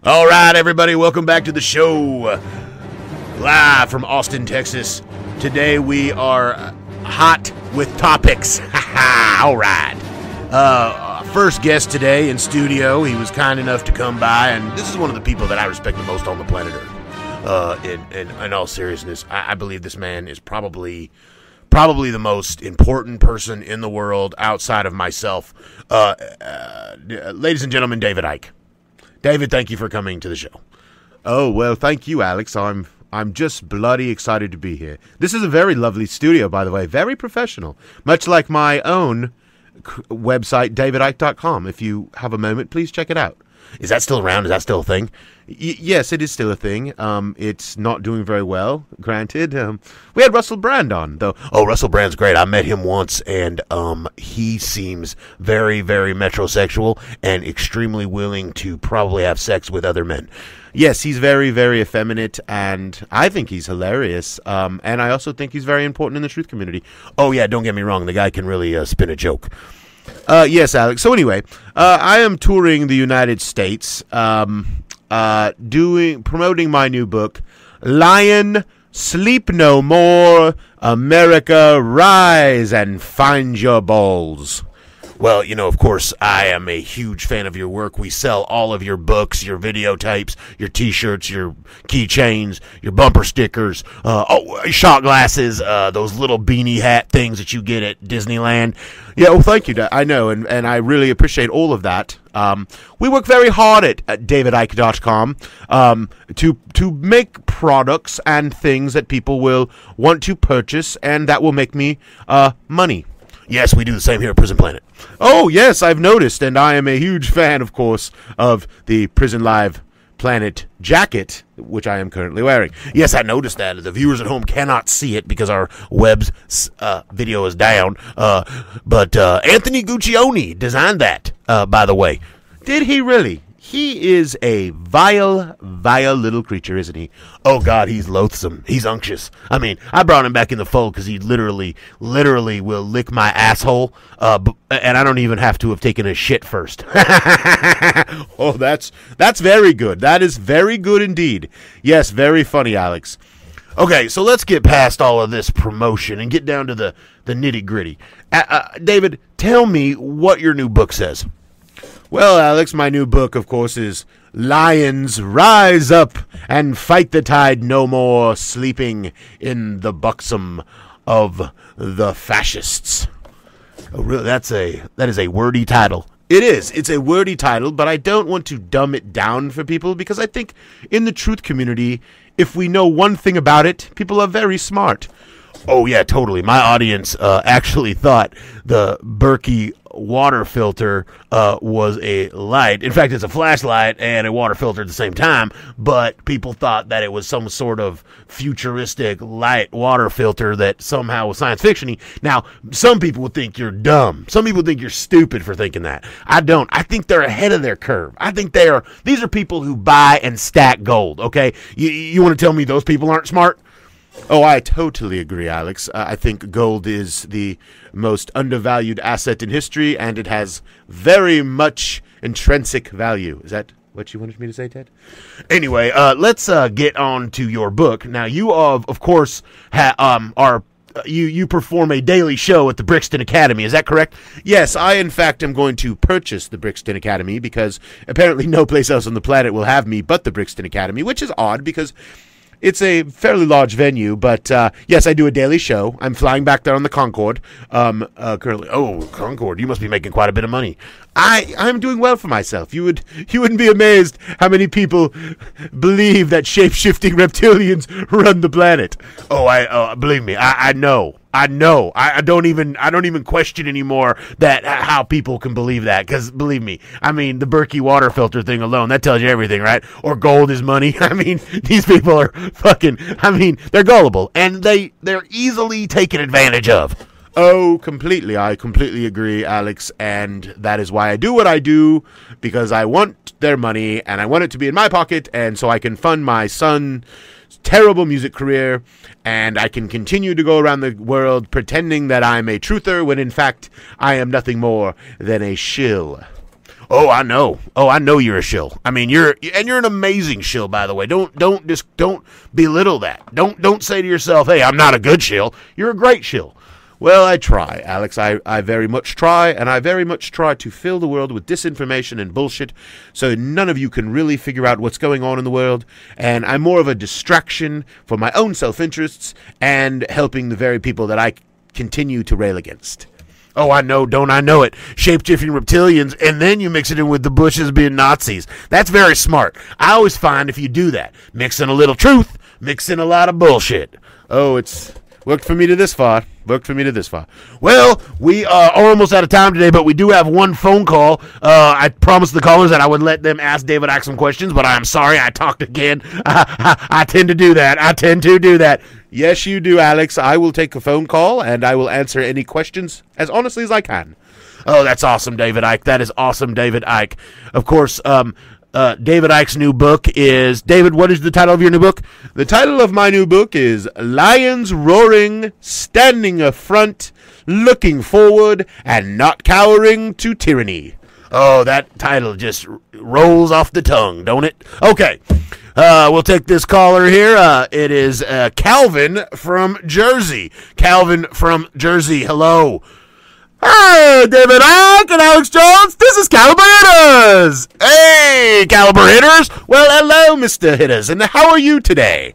All right, everybody, welcome back to the show. Live from Austin, Texas. Today we are hot with topics. All right. First guest today in studio. He was kind enough to come by, and this is one of the people that I respect the most on the planet Earth. In all seriousness, I believe this man is probably the most important person in the world outside of myself. Ladies and gentlemen, David Icke. David, thank you for coming to the show. Oh, well, thank you, Alex. I'm just bloody excited to be here. This is a very lovely studio, by the way. Very professional. Much like my own website, davidicke.com. If you have a moment, please check it out. Is that still around? Is that still a thing? Yes, it is still a thing. It's not doing very well, granted. We had Russell Brand on, though. Oh, Russell Brand's great. I met him once, and he seems very, very metrosexual and extremely willing to probably have sex with other men. Yes, he's very, very effeminate, and I think he's hilarious. And I also think he's very important in the truth community. Oh, yeah, don't get me wrong. The guy can really spin a joke. Yes, Alex. So anyway, I am touring the United States, promoting my new book, Lion, Sleep No More, America, Rise and Find Your Balls. Well, you know, of course, I am a huge fan of your work. We sell all of your books, your videotapes, your T-shirts, your keychains, your bumper stickers, shot glasses, those little beanie hat things that you get at Disneyland. Yeah, well, thank you. I know, and I really appreciate all of that. We work very hard at davidicke.com to make products and things that people will want to purchase, and that will make me money. Yes, we do the same here at Prison Planet. Oh, yes, I've noticed, and I am a huge fan, of course, of the Prison Live Planet jacket, which I am currently wearing. Yes, I noticed that. The viewers at home cannot see it because our web's video is down. But Anthony Guccione designed that, by the way. Did he really? He is a vile, vile little creature, isn't he? Oh, God, he's loathsome. He's unctuous. I mean, I brought him back in the fold because he literally will lick my asshole, and I don't even have to have taken a shit first. Oh, that's very good. That is very good indeed. Yes, very funny, Alex. Okay, so let's get past all of this promotion and get down to the nitty-gritty. David, tell me what your new book says. Well, Alex, my new book, of course, is Lions, Rise Up and Fight the Tide No More, Sleeping in the Buxom of the Fascists. Oh, really? That is a wordy title. It is. It's a wordy title, but I don't want to dumb it down for people because I think in the truth community, if we know one thing about it, people are very smart. Oh, yeah, totally. My audience actually thought the Berkey water filter was a light. In fact, it's a flashlight and a water filter at the same time, but people thought that it was some sort of futuristic light water filter that somehow was science fiction-y. Now, some people would think you're dumb. Some people think you're stupid for thinking that. I don't. I think they're ahead of their curve. I think these are people who buy and stack gold, okay? You want to tell me those people aren't smart? Oh, I totally agree, Alex. I think gold is the most undervalued asset in history, and it has very much intrinsic value. Is that what you wanted me to say, Ted? Anyway, let's get on to your book. Now, you of course you perform a daily show at the Brixton Academy. Is that correct? Yes, I in fact am going to purchase the Brixton Academy because apparently no place else on the planet will have me but the Brixton Academy, which is odd because it's a fairly large venue, but yes, I do a daily show. I'm flying back there on the Concorde currently. Oh, Concorde! You must be making quite a bit of money. I'm doing well for myself. You wouldn't be amazed how many people believe that shape-shifting reptilians run the planet. Oh, believe me, I know. I don't even question anymore that how people can believe that, because believe me, I mean, the Berkey water filter thing alone, that tells you everything, right? Or gold is money. I mean, these people are they're gullible, and they're easily taken advantage of. Oh, completely. I completely agree, Alex, and that is why I do what I do, because I want their money, and I want it to be in my pocket, and so I can fund my son's terrible music career, and I can continue to go around the world pretending that I'm a truther when in fact I am nothing more than a shill. Oh, I know. Oh, I know you're a shill. I mean, you're an amazing shill, by the way. Don't belittle that. Don't say to yourself, "Hey, I'm not a good shill." You're a great shill. Well, I try, Alex. I very much try, and I very much try to fill the world with disinformation and bullshit so none of you can really figure out what's going on in the world, and I'm more of a distraction for my own self-interests and helping the very people that I continue to rail against. Oh, I know, don't I know it? Shape-shifting reptilians, and then you mix it in with the Bushes being Nazis. That's very smart. I always find if you do that, mix in a little truth, mix in a lot of bullshit. Oh, it's worked for me to this far. Well, we are almost out of time today, but we do have one phone call. I promised the callers that I would let them ask David Icke some questions, but I'm sorry I talked again. I tend to do that. Yes, you do, Alex. I will take a phone call, and I will answer any questions as honestly as I can. Oh, that's awesome, David Icke. That is awesome, David Icke. Of course, David Icke's new book is... David, what is the title of your new book? The title of my new book is Lions Roaring, Standing Affront, Looking Forward, and Not Cowering to Tyranny. Oh, that title just rolls off the tongue, don't it? Okay, we'll take this caller here. It is Calvin from Jersey. Hello. Hi, David Icke and Alex Jones. This is Caliber Hitters. Hey, Caliber Hitters. Well, hello, Mr. Hitters, and how are you today?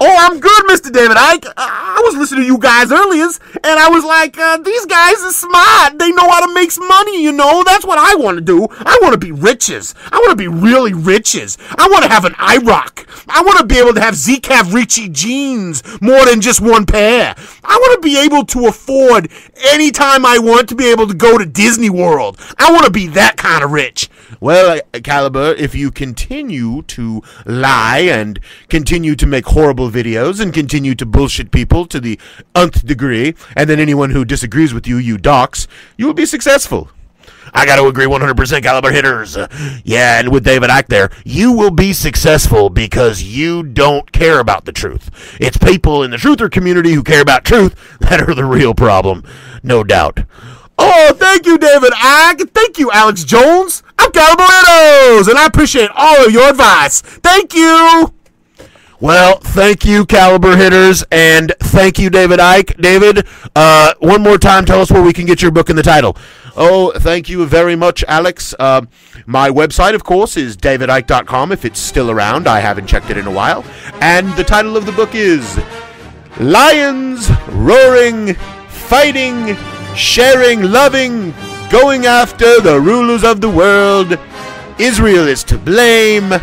Oh, I'm good, Mr. David Icke. I was listening to you guys earlier, and I was like, these guys are smart. They know how to make money, you know. That's what I want to do. I want to be riches. I want to be really riches. I want to have an IROC. I want to be able to have Zcav Ricci jeans, more than just one pair. I want to be able to afford anytime I want to be able to go to Disney World. I want to be that kind of rich. Well, Caliber, if you continue to lie and continue to make horrible videos and continue to bullshit people to the nth degree, and then anyone who disagrees with you, you dox, you will be successful. I got to agree 100%, Caliber Hitters. Yeah, and with David Icke there, you will be successful because you don't care about the truth. It's people in the truther community who care about truth that are the real problem, no doubt. Oh, thank you, David Icke. Thank you, Alex Jones. I'm Caliber Hitters, and I appreciate all of your advice. Thank you. Well, thank you, Caliber Hitters, and thank you, David Icke. David, one more time, tell us where we can get your book and the title. Oh, thank you very much, Alex. My website, of course, is davidicke.com, if it's still around. I haven't checked it in a while. And the title of the book is Lions Roaring, Fighting, Sharing, Loving, Going After the Rulers of the World. Israel is to blame.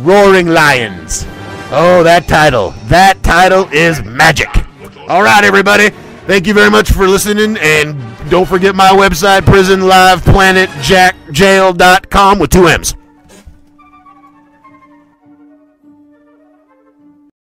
Roaring Lions. Oh, that title is magic. All right, everybody. Thank you very much for listening, and don't forget my website, prisonliveplanetjackjail.com with 2 M's.